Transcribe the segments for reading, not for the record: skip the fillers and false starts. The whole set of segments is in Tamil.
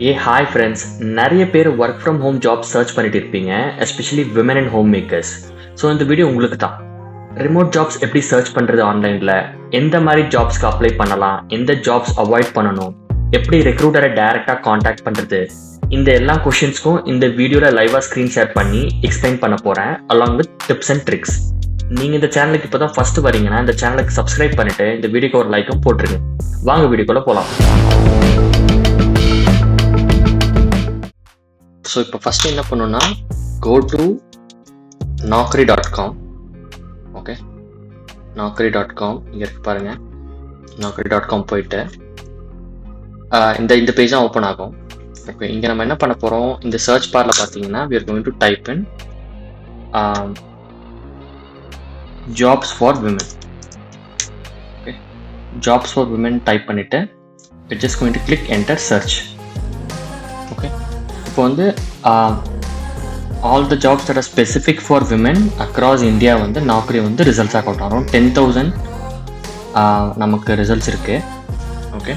Hi friends. நிறைய பேர் work from home job search பண்ணிட்டு இருப்பீங்க, especially women and home makers. So இந்த வீடியோ உங்களுக்கு தான். ரிமோட் ஜாப்ஸ் எப்படி சர்ச் பண்ணுறது ஆன்லைனில், எந்த மாதிரி ஜாப்ஸ்க்கு அப்ளை பண்ணலாம், எந்த ஜாப்ஸ் அவாய்ட் பண்ணணும், எப்படி ரெக்ரூட்டரை டைரெக்டாக காண்டாக்ட் பண்ணுறது, இந்த எல்லா கொஷின்ஸ்க்கும் இந்த வீடியோவில் லைவாக ஸ்க்ரீன் ஷேர் பண்ணி எக்ஸ்பிளைன் பண்ண போகிறேன், along with tips and tricks. நீங்கள் இந்த சேனலுக்கு இப்போ தான் ஃபஸ்ட்டு வரீங்கன்னா இந்த சேனலுக்கு சப்ஸ்கிரைப் பண்ணிவிட்டு இந்த வீடியோக்கு ஒரு லைக்கும் போட்டுருங்க. வாங்க வீடியோக்குள்ளே போகலாம். ஸோ இப்போ ஃபஸ்ட்டு என்ன பண்ணணும்னா, go to naukri.com. Okay, naukri.com இங்கே இருக்கு பாருங்கள். naukri.com போயிட்டு இந்த பேஜ் தான் ஓப்பன் ஆகும். ஓகே, இங்கே நம்ம என்ன பண்ண போகிறோம், இந்த சர்ச் பாரில் பார்த்தீங்கன்னா we are going to type in jobs for women. Okay, jobs for women type பண்ணிவிட்டு it's just going to click enter search. Okay, இப்போ வந்து all the jobs that R specific for women across India வந்து நாக்ரி வந்து ரிசல்ட்ஸாக கவுண்ட் ஆகும். 10,000 நமக்கு ரிசல்ட்ஸ் இருக்குது. ஓகே,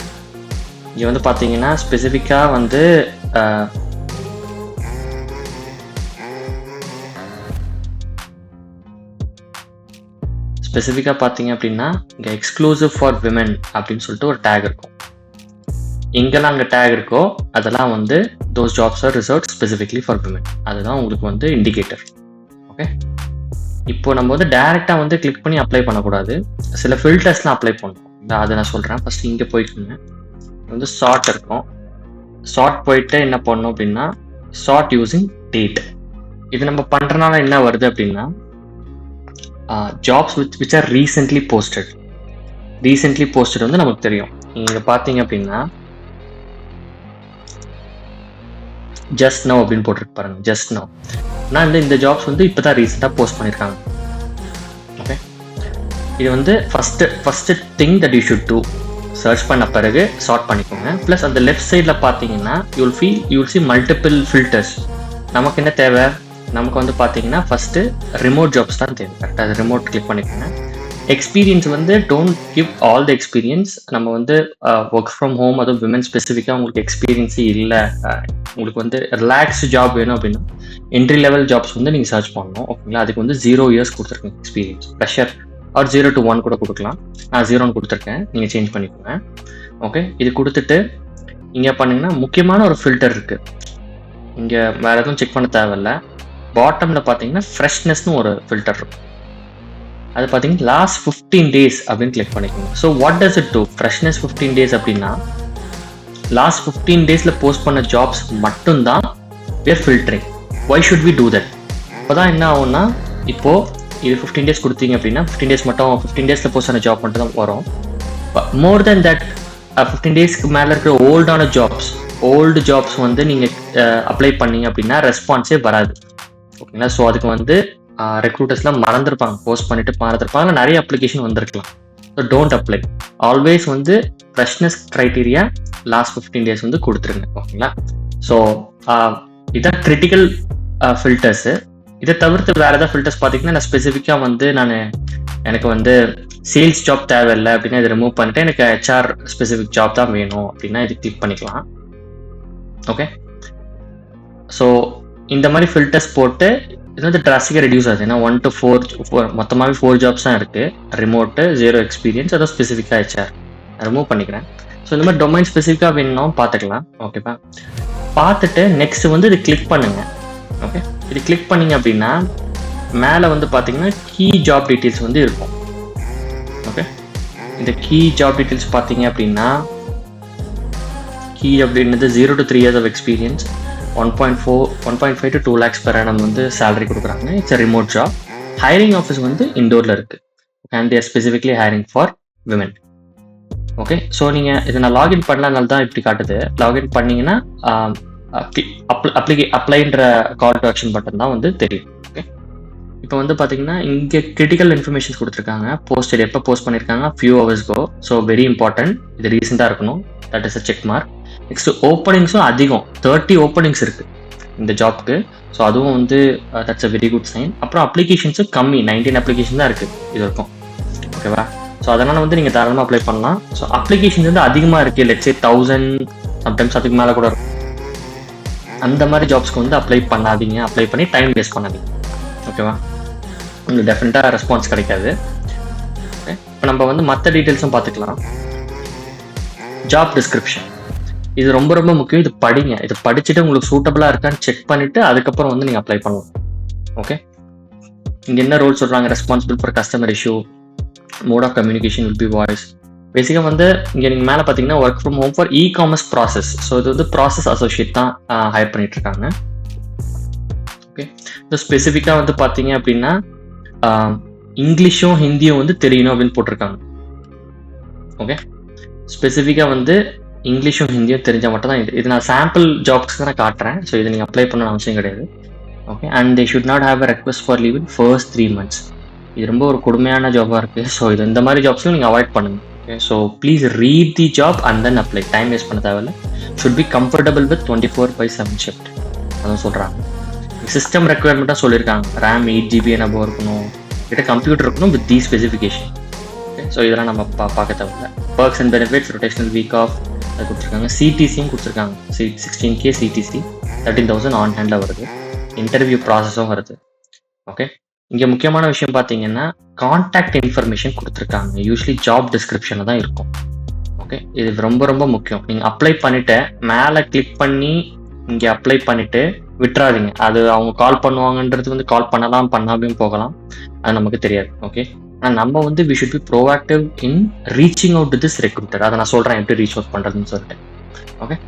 இங்கே வந்து பார்த்தீங்கன்னா ஸ்பெசிஃபிக்காக வந்து பார்த்தீங்க அப்படின்னா இங்கே எக்ஸ்க்ளூசிவ் ஃபார் விமென் அப்படின்னு சொல்லிட்டு ஒரு டேக் இருக்கும். எங்கெல்லாம் அங்கே டேக் இருக்கோ அதெல்லாம் வந்து those jobs are reserved specifically for women. அதுதான் உங்களுக்கு வந்து இண்டிகேட்டர். ஓகே, இப்போ நம்ம வந்து டைரெக்டாக வந்து கிளிக் பண்ணி அப்ளை பண்ணக்கூடாது, சில ஃபில்டர்ஸ்லாம் அப்ளை பண்ணணும். அதை நான் சொல்கிறேன். ஃபஸ்ட்டு இங்கே போய்க்குங்க, வந்து ஷார்ட் இருக்கும். ஷார்ட் போயிட்டு என்ன பண்ணணும் அப்படின்னா, ஷார்ட் யூஸிங் டேட். இது நம்ம பண்ணுறனால என்ன வருது அப்படின்னா, jobs which are recently posted வந்து நமக்கு தெரியும். இங்கே பார்த்தீங்க அப்படின்னா ஜஸ்ட் நவ் அப்படின்னு போட்டிருக்கு பாருங்க, ஜஸ்ட் நவ். நான் இந்த ஜாப்ஸ் வந்து இப்போ தான் ரீசெண்டாக போஸ்ட் பண்ணியிருக்காங்க. ஓகே, இது வந்து first thing that you should do. Search பண்ண பிறகு ஷார்ட் பண்ணிக்கோங்க. ப்ளஸ் அந்த லெஃப்ட் சைடில் பார்த்தீங்கன்னா யூல் சி மல்டிபிள் ஃபில்டர்ஸ். நமக்கு என்ன தேவை, நமக்கு வந்து பார்த்தீங்கன்னா ஃபஸ்ட்டு ரிமோட் ஜாப்ஸ் தான் தேவை. கரெக்டாக அது ரிமோட் கிளிக் பண்ணிக்கோங்க. எக்ஸ்பீரியன்ஸ் வந்து don't give all the experience. நம்ம வந்து ஒர்க் ஃப்ரம் ஹோம், அதுவும் விமன் ஸ்பெசிஃபிக்காக உங்களுக்கு எக்ஸ்பீரியன்ஸே இல்லை, உங்களுக்கு வந்து ரிலாக்ஸ்டு ஜாப் வேணும் அப்படின்னா என்ட்ரி லெவல் ஜாப்ஸ் வந்து நீங்கள் சர்ச் பண்ணணும். ஓகேங்களா, அதுக்கு வந்து 0 years கொடுத்துருக்கேன் எக்ஸ்பீரியன்ஸ். ஃப்ரெஷர் ஆர் 0 to 1 கூட கொடுக்கலாம். நான் 0 கொடுத்துருக்கேன், நீங்கள் சேஞ்ச் பண்ணிக்கோங்க. ஓகே, இது கொடுத்துட்டு இங்கே பண்ணிங்கன்னா முக்கியமான ஒரு ஃபில்டர் இருக்குது. இங்கே வேறு எதுவும் செக் பண்ண தேவையில்லை. பாட்டமில் பார்த்தீங்கன்னா ஃப்ரெஷ்னஸ்னு ஒரு ஃபில்டர் இருக்கும். அது பார்த்தீங்கன்னா லாஸ்ட் 15 days அப்படின்னு கிளிக் பண்ணிக்கோங்க. So what does it do, freshness 15 days அப்படின்னா லாஸ்ட் 15 daysல போஸ்ட் பண்ண ஜாப்ஸ் மட்டும்தான் we're filtering. Why should we do that? இப்போ தான் என்ன ஆகும்னா, இப்போது இது 15 days கொடுத்தீங்க அப்படின்னா 15 days மட்டும், 15 daysல போஸ்ட் பண்ண ஜாப் மட்டும் தான் வரும். மோர் தென் தட் 15 daysக்கு மேலே இருக்கிற ஓல்டு ஜாப்ஸ் வந்து நீங்கள் அப்ளை பண்ணீங்க அப்படின்னா ரெஸ்பான்ஸே வராது. ஓகேங்களா, ஸோ அதுக்கு வந்து ரெக்ரூட்டர்ஸ்லாம் மறந்துருப்பாங்க, போஸ்ட் பண்ணிட்டு மறந்துருப்பாங்க, நிறைய அப்ளிகேஷன் வந்திருக்கலாம். So don't apply. ஆல்வேஸ் வந்து ஃப்ரெஷ்னஸ் க்ரைட்டீரியா லாஸ்ட் 15 days வந்து கொடுத்துருங்க. ஓகேங்களா, ஸோ இதான் கிரிட்டிக்கல் ஃபில்டர்ஸு. இதை தவிர்த்து வேறு ஏதாவது ஃபில்டர்ஸ் பார்த்தீங்கன்னா, நான் ஸ்பெசிஃபிக்காக வந்து எனக்கு வந்து சேல்ஸ் ஜாப் தேவையில்லை அப்படின்னா இதை ரிமூவ் பண்ணிட்டு எனக்கு ஹெச்ஆர் ஸ்பெசிஃபிக் ஜாப் தான் வேணும் அப்படின்னா இது கிளிக் பண்ணிக்கலாம். ஓகே, ஸோ இந்த மாதிரி ஃபில்டர்ஸ் போட்டு இது வந்து டிராஸ்டிக்காக ரெடியூஸ் ஆகுது. ஏன்னா 1 to 4 மொத்தமாகவே 4 ஜாப்ஸ் தான் இருக்குது. ரிமோட்டு, 0 எக்ஸ்பீரியன்ஸ், அதுவும் ஸ்பெசிஃபிக்காக ஹெச்ஆர் ரிமூவ் பண்ணிக்கிறேன். ஸோ இந்த மாதிரி டொமைன் ஸ்பெசிஃபிக்காக வேணும் பார்த்துக்கலாம். ஓகேப்பா, பார்த்துட்டு நெக்ஸ்ட் வந்து இது கிளிக் பண்ணுங்க. ஓகே, இது கிளிக் பண்ணிங்க அப்படின்னா மேலே வந்து பார்த்தீங்கன்னா கீ ஜாப் டீட்டெயில்ஸ் வந்து இருக்கும். ஓகே, இந்த கீ ஜாப் டீட்டெயில்ஸ் பார்த்தீங்க அப்படின்னா கீ அப்படின்றது 0 to 3 years of experience, 1.5 to 2 lakhs per annum வந்து சேலரி கொடுக்குறாங்க. It's a remote job. Hiring office வந்து இண்டோரில் இருக்குது. And there specifically hiring for women. Okay, so நீங்கள் இதை நான் லாகின் பண்ணலனால தான் இப்படி காட்டுது. லாகின் பண்ணிங்கன்னா அப்ளைன்ற கால் டு ஆக்ஷன் பட்டன் தான் வந்து தெரியும். ஓகே, இப்போ வந்து பார்த்தீங்கன்னா இங்கே கிரிட்டிக்கல் இன்ஃபர்மேஷன்ஸ் கொடுத்துருக்காங்க. போஸ்டட் எப்போ போஸ்ட் பண்ணியிருக்காங்க, few hours ago. So very important, இது ரீசெண்டாக இருக்கணும். That is a check mark. Next ஓப்பனிங்ஸும் அதிகம், 30 ஓப்பனிங்ஸ் இருக்குது இந்த ஜாப்க்கு. ஸோ அதுவும் வந்து that's a very good sign. அப்புறம் அப்ளிகேஷன்ஸும் கம்மி, 19 அப்ளிகேஷன் தான் இருக்குது இது இருக்கும். ஓகேவா, ஸோ அதனால் வந்து நீங்கள் தாராளமாக அப்ளை பண்ணலாம். ஸோ அப்ளிகேஷன்ஸ் வந்து அதிகமாக இருக்குது. லெட்ஸ் சே 1000, சம்டைம்ஸ் அதுக்கு மேலே கூட இருக்கும். அந்த மாதிரி ஜாப்ஸ்க்கு வந்து அப்ளை பண்ணாதீங்க. அப்ளை பண்ணி டைம் வேஸ்ட் பண்ணாதீங்க. ஓகேவா? உங்களுக்கு டெஃபினட்டாக ரெஸ்பான்ஸ் கிடைக்காது. ஓகே, இப்போ நம்ம வந்து மற்ற டீட்டெயில்ஸும் பார்த்துக்கலாம். ஜாப் டிஸ்கிரிப்ஷன் இது ரொம்ப ரொம்ப முக்கியம். இது படிங்க. இது படிச்சுட்டு உங்களுக்கு சூட்டபிளாக இருக்கான்னு செக் பண்ணிவிட்டு அதுக்கப்புறம் வந்து நீங்கள் அப்ளை பண்ணலாம். ஓகே, இங்கே என்ன ரோல் சொல்கிறாங்க? Responsible for customer issue, mode of communication will be voice. பேசிக்காக வந்து இங்கே நீங்கள் மேலே பார்த்தீங்கன்னா work from home for e-commerce process. So இது வந்து ப்ராசஸ் அசோசியேட் தான் ஹையர் பண்ணிட்டு இருக்காங்க. ஓகே, ஸோ ஸ்பெசிஃபிக்காக வந்து பார்த்தீங்க அப்படின்னா இங்கிலீஷும் ஹிந்தியும் வந்து தெரியணும் அப்படின்னு போட்டிருக்காங்க. ஓகே, ஸ்பெசிஃபிக்காக வந்து இங்கிலீஷும் ஹிந்தியும் தெரிஞ்சால் மட்டும் தான் இது நான் சாம்பிள் ஜாப்ஸ்க்கு தான் நான் காட்டுறேன். ஸோ இதை நீங்கள் அப்ளை பண்ண அவசியம் கிடையாது. Okay, and they should not have a request for leave in first 3 months. இது ரொம்ப ஒரு கொடுமையான ஜாபாக இருக்குது. ஸோ இது இந்த மாதிரி ஜாப்ஸ்லாம் நீங்கள் அவாய்ட் பண்ணுங்க. Okay, so please read the job and then apply. Time waste பண்ண தேவையில்ல. Should be comfortable with 24/7 shift. அதான் சொல்கிறாங்க. சிஸ்டம் ரெக்குயர்மெண்ட்டாக சொல்லியிருக்காங்க. ரேம் 8 GB நம்ம இருக்கணும், கிட்ட கம்ப்யூட்டர் இருக்கணும் with the specification. Okay, so இதெல்லாம் நம்ம பார்க்க தேவையில்ல. Perks and benefits, rotational week off அது கொடுத்துருக்காங்க. சிடிசியும் கொடுத்துருக்காங்க. 16K சிடிசி, 13,000 ஆன் ஹேண்டில் வருது. இன்டர்வியூ ப்ராசஸும் வருது. ஓகே, இங்கே முக்கியமான விஷயம் பார்த்தீங்கன்னா கான்டாக்ட் இன்ஃபர்மேஷன் கொடுத்துருக்காங்க. யூஸ்வலி ஜாப் டிஸ்கிரிப்ஷனில் தான் இருக்கும். ஓகே, இது ரொம்ப ரொம்ப முக்கியம். நீங்கள் அப்ளை பண்ணிவிட்டு மேலே கிளிக் பண்ணி இங்கே அப்ளை பண்ணிவிட்டு விட்டுறாதீங்க. அது அவங்க கால் பண்ணுவாங்கன்றது வந்து கால் பண்ணலாம், பண்ணாமையும் போகலாம். அது நமக்கு தெரியாது. ஓகே, ஆனால் நம்ம வந்து we should be proactive in reaching out to this recruiter. அதை நான் சொல்கிறேன் எப்படி ரீச் அவுட் பண்ணுறதுன்னு சொல்லிட்டு. ஓகே,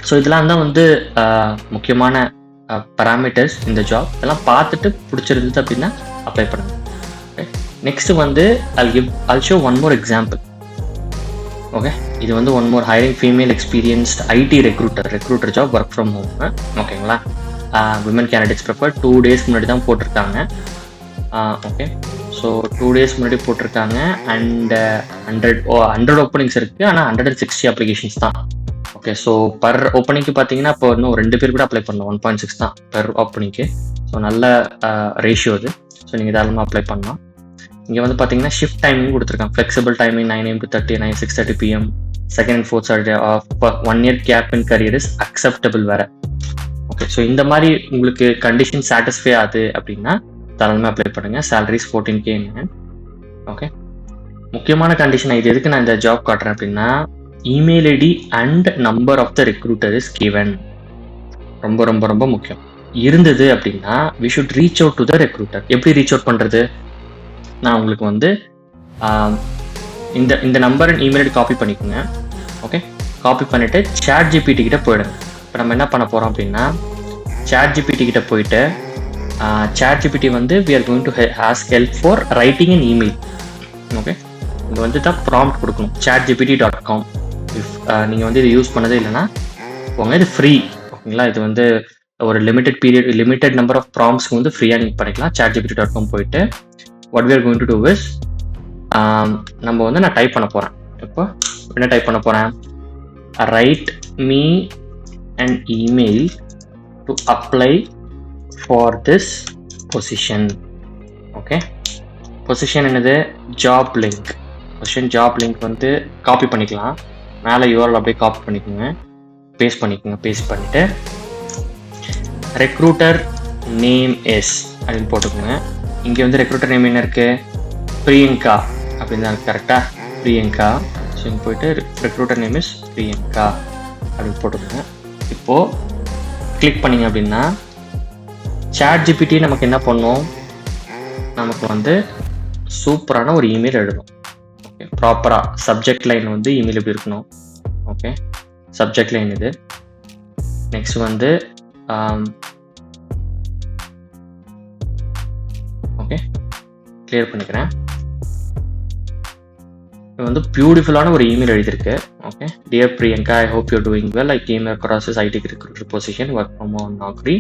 ஸோ இதெல்லாம் தான் வந்து முக்கியமான பேராமீட்டர்ஸ் இந்த ஜாப். இதெல்லாம் பார்த்துட்டு பிடிச்சிருந்தது அப்படின்னா அப்ளை பண்ணுங்க. ஓகே, நெக்ஸ்ட் வந்து I'll show one more example. Okay, இது வந்து one more hiring female experienced IT recruiter job, work from home. ஓகேங்களா? விமன் கேண்டிடேட்ஸ் ப்ரிஃபர் 2 days முன்னாடி தான் போட்டிருக்காங்க. ஓகே, ஸோ 2 days முன்னாடி போட்டிருக்காங்க. அண்ட் 100 ஓப்பனிங்ஸ் இருக்குது. ஆனால் 160 அப்ளிகேஷன்ஸ் தான். ஓகே, ஸோ பர் ஓப்பனிங்க்கு பார்த்தீங்கன்னா இப்போ இன்னும் 2 பேர் கூட அப்ளை பண்ணலாம். 1.6 தான் பர் ஓப்பனிங்க்கு. ஸோ நல்ல ரேஷியோ இது. ஸோ நீங்கள் தாராளமாக அப்ளை பண்ணலாம். இங்கே வந்து பார்த்தீங்கன்னா ஷிஃப்ட் டைமிங் கொடுத்துருக்காங்க. Flexible timing 9 AM to 9 6:30 PM. Second and fourth Saturday off. 1 year gap in career is acceptable வேறு. ஓகே, ஸோ இந்த மாதிரி உங்களுக்கு கண்டிஷன் சாட்டிஸ்ஃபை ஆகுது அப்படின்னா தாராளமாக அப்ளை பண்ணுங்கள். Salaries 14K. ஓகே, முக்கியமான கண்டிஷன் இது. எதுக்கு நான் இந்த ஜாப் காட்டுறேன் அப்படின்னா email ID and number of the recruiter is given. ரொம்ப ரொம்ப ரொம்ப முக்கியம். இருந்தது அப்படின்னா we should reach out to the recruiter. எப்படி ரீச் அவுட் பண்ணுறது? நான் உங்களுக்கு வந்து இந்த number and email ID copy பண்ணிக்கோங்க. ஓகே, காப்பி பண்ணிவிட்டு ChatGPT கிட்ட போயிடுங்க. இப்போ நம்ம என்ன பண்ண போகிறோம் அப்படின்னா ChatGPT கிட்ட போயிட்டு ChatGPT வந்து we are going to ask help for writing an email. Okay, இங்கே வந்து தான் ப்ராம்ப்ட் கொடுக்கணும். chatgpt.com. நீங்கள் வந்து இது யூஸ் பண்ணதே இல்லைன்னா போங்க, இது ஃப்ரீ. ஓகேங்களா? இது வந்து ஒரு லிமிட்டட் நம்பர் ஆஃப் ப்ராம்ப்ஸ்க்கு வந்து ஃப்ரீயாக நீங்கள் பண்ணிக்கலாம். chatgpt.com போயிட்டு what we are going to do is நம்ம வந்து நான் டைப் பண்ண போகிறேன். இப்போ என்ன டைப் பண்ண போகிறேன்? write me an email to apply for this position. Okay, position என்னது? Job link. Position job link வந்து காப்பி பண்ணிக்கலாம். மேலே URL அப்படியே காப்பி பண்ணிக்கோங்க, பேஸ்ட் பண்ணிக்கோங்க. பேஸ்ட் பண்ணிவிட்டு ரெக்ரூட்டர் நேம் எஸ் அப்படின்னு போட்டுக்கோங்க. இங்கே வந்து ரெக்ரூட்டர் நேம் என்ன இருக்குது? பிரியங்கா அப்படின்னு தான். கரெக்டாக பிரியங்கா. ஸோ இங்கே போயிட்டு ரெக்ரூட்டர் நேம் இஸ் பிரியங்கா அப்படின்னு போட்டுக்கோங்க. இப்போது கிளிக் பண்ணிங்க அப்படின்னா ChatGPT நமக்கு என்ன பண்ணும்? நமக்கு வந்து சூப்பரான ஒரு இமெயில் எழுதும். ஓகே, ப்ராப்பராக சப்ஜெக்ட் லைன் வந்து இமெயில் எப்படி இருக்கணும்? ஓகே, சப்ஜெக்ட் லைன் இது. நெக்ஸ்ட் வந்து ஓகே, கிளியர் பண்ணிக்கிறேன். இது வந்து பியூட்டிஃபுல்லான ஒரு இமெயில் எழுதியிருக்கு. Okay, dear Priyanka, I hope you're doing well. I came across this IT recruiter position, work from home, Naukri,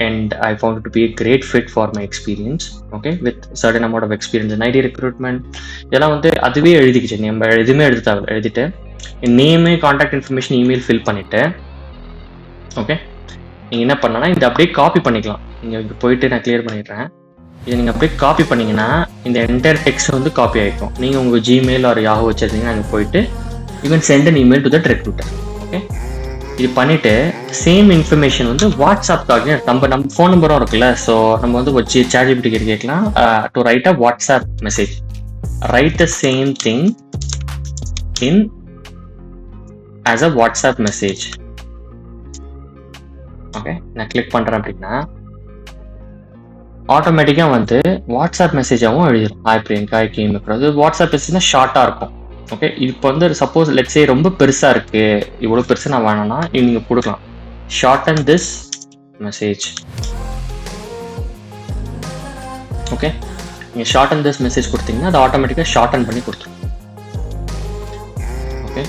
and I found it to be a great fit for my experience. Okay, with certain amount of experience in IT recruitment. இதெல்லாம் வந்து அதுவே எழுதிக்கிச்சு. நம்ம எதுவுமே எழுதிட்டு name, contact information, email fill பண்ணிவிட்டு ஓகே, நீங்கள் என்ன பண்ணனா இதை அப்படியே காப்பி பண்ணிக்கலாம். நீங்கள் இங்கே போயிட்டு நான் கிளியர் பண்ணிடுறேன். இதை நீங்கள் அப்படியே காப்பி பண்ணிங்கன்னா இந்த என்டையர் டெக்ஸ்ட் வந்து காப்பி ஆகிக்கும். நீங்கள் உங்கள் Gmail or Yahoo வச்சுருந்தீங்கன்னா அங்கே போயிட்டு you can send an email to that recruiter. Okay, இது பண்ணிவிட்டு சேம் இன்ஃபர்மேஷன் வந்து வாட்ஸ்அப் நம்ம ஃபோன் நம்பரும் இருக்குல்ல. ஸோ நம்ம வந்து வச்சு ChatGPT கிட்ட கேட்கலாம் to write a WhatsApp message. Write the same thing in as a WhatsApp message. Okay, நான் கிளிக் பண்ணுறேன் அப்படின்னா ஆட்டோமேட்டிக்காக வந்து வாட்ஸ்அப் மெசேஜாகவும் எழுதிடும். Hi Priyanka, I came across. WhatsApp மெசேஜ்னா ஷார்ட்டாக இருக்கும். ஓகே, இப்போ வந்து சப்போஸ் லெட்ஸ் சே ரொம்ப பெருசாக இருக்குது, இவ்வளோ பெருசாக நான் வேணும்னா நீங்கள் கொடுக்கலாம் ஷார்டன் திஸ் மெசேஜ். ஓகே, நீங்கள் ஷார்டன் திஸ் மெசேஜ் கொடுத்தீங்கன்னா அது ஆட்டோமேட்டிக்காக ஷார்டன் பண்ணி கொடுத்துரும். Okay,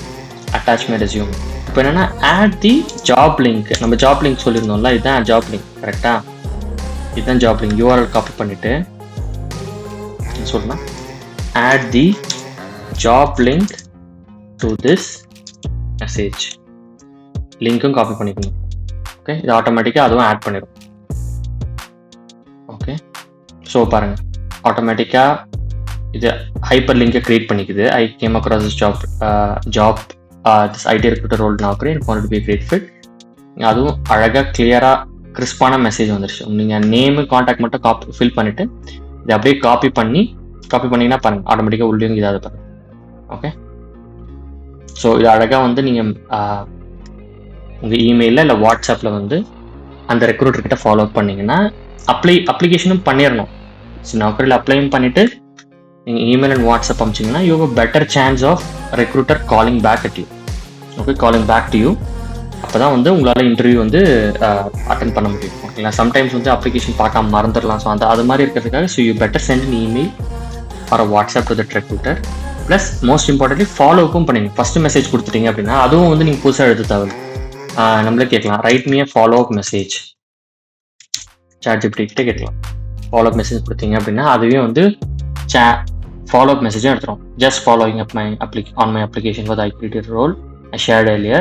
attach my resume. இப்போ என்னென்னா ஆட் தி ஜாப் லிங்க். நம்ம ஜாப் லிங்க் சொல்லியிருந்தோம்ல, இதுதான் ஜாப் லிங்க். கரெக்டாக இதுதான் ஜாப் லிங்க். URL காப்பி பண்ணிவிட்டு சொல்லலாம் add the job link to this message. லிங்க்கும் காப்பி பண்ணிக்கணும். ஓகே, இது ஆட்டோமேட்டிக்காக அதுவும் ஆட் பண்ணிடும். ஓகே, ஸோ பாருங்கள் ஆட்டோமேட்டிக்காக இது ஹைப்பர் லிங்கை க்ரியேட் பண்ணிக்குது. I came across this job this IT recruiter role now create and wanted to be a great fit. அதுவும் அழகாக கிளியராக கிறிஸ்பான மெசேஜ் வந்துருச்சு. நீங்கள் நேமு காண்டாக்ட் மட்டும் ஃபில் பண்ணிவிட்டு இதை அப்படியே காப்பி பண்ணிங்கன்னா பாருங்கள் ஆட்டோமேட்டிக்காக உள்ளேயும் இதாக பாருங்கள். ஓகே, ஸோ இது அழகாக வந்து நீங்கள் உங்கள் இமெயிலில் இல்லை வாட்ஸ்அப்பில் வந்து அந்த ரெக்ரூட்டர்கிட்ட ஃபாலோ அப் பண்ணிங்கன்னா அப்ளிகேஷனும் பண்ணிடணும். ஸோ நௌக்கரியில் அப்ளையும் பண்ணிவிட்டு நீங்கள் இமெயில் அண்ட் வாட்ஸ்அப் அமிச்சிங்கன்னா you have better chance of recruiter calling back at you. Okay, calling back to you. அப்போ தான் வந்து உங்களால் இன்டர்வியூ வந்து அட்டென்ட் பண்ண முடியும். ஓகேங்களா, சம்டைம்ஸ் வந்து அப்ளிகேஷன் பார்க்காம மறந்துடலாம். ஸோ அது மாதிரி இருக்கிறதுக்காக so you better send an email or WhatsApp to that recruiter. Plus most importantly ஃபாலோவுக்கும் பண்ணிங்க. ஃபஸ்ட்டு மெசேஜ் கொடுத்துட்டீங்க அப்படின்னா அதுவும் வந்து நீங்கள் புதுசாக எழுத தேவை. நம்மளே கேட்கலாம் right me follow up message. ChatGPT கிட்ட கேட்கலாம் ஃபாலோ அப் மெசேஜ் கொடுத்தீங்க அப்படின்னா அதுவே வந்து ஃபாலோ அப் மெசேஜும் எடுத்துரும். Just following up on my application for the IT recruiter role I shared earlier.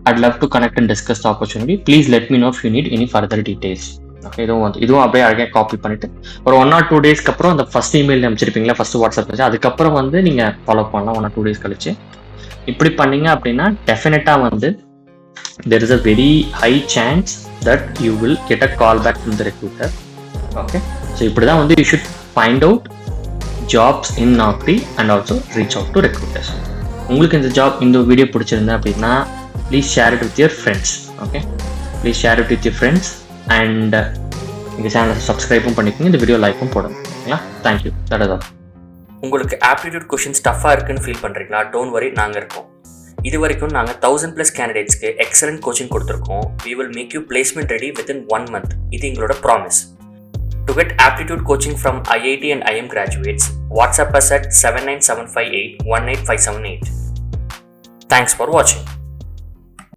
I'd love to connect and discuss the opportunity. Please let me know if you need any further details. Okay, இதுவும் அப்படியே அழகாக காப்பி பண்ணிவிட்டு ஒரு 1 or 2 டேஸ்க்கு அப்புறம் அந்த ஃபஸ்ட் இமெயில் அனுப்பிச்சிருப்பீங்களா, ஃபஸ்ட்டு வாட்ஸ்அப் மெசேஜ், அதுக்கப்புறம் வந்து நீங்கள் ஃபாலோ பண்ணலாம் 1 or 2 டேஸ் கழிச்சு. இப்படி பண்ணீங்க அப்படின்னா டெஃபினட்டாக வந்து there is a very high chance that you will get a call back from the recruiter. Okay, so இப்படி தான் வந்து you should find out jobs in Naukri and also reach out to recruiters. உங்களுக்கு இந்த வீடியோ பிடிச்சிருந்தா அப்படின்னா please share it with your friends. Okay, please share it with your friends and எங்கள் சேனலை சப்ஸ்கிரைபும் பண்ணிக்கோங்க, இந்த வீடியோ லைக்கும் போடணும். ஓகேங்களா, தேங்க்யூ. That is all. உங்களுக்கு ஆப்டிடியூட் கொஷின்ஸ் டஃப்பாக இருக்குன்னு ஃபீல் பண்ணுறீங்களா? டோன்ட் வரி, நாங்கள் இருக்கோம். இது வரைக்கும் நாங்கள் 1000+ கேண்டிடேட்ஸ்க்கு எக்ஸலண்ட் கோச்சிங் கொடுத்துருக்கோம். We will make you placement ready within 1 month. இது எங்களோட promise. To get aptitude coaching from IIT and IM graduates, WhatsApp us at 79758 18578. Thanks for watching.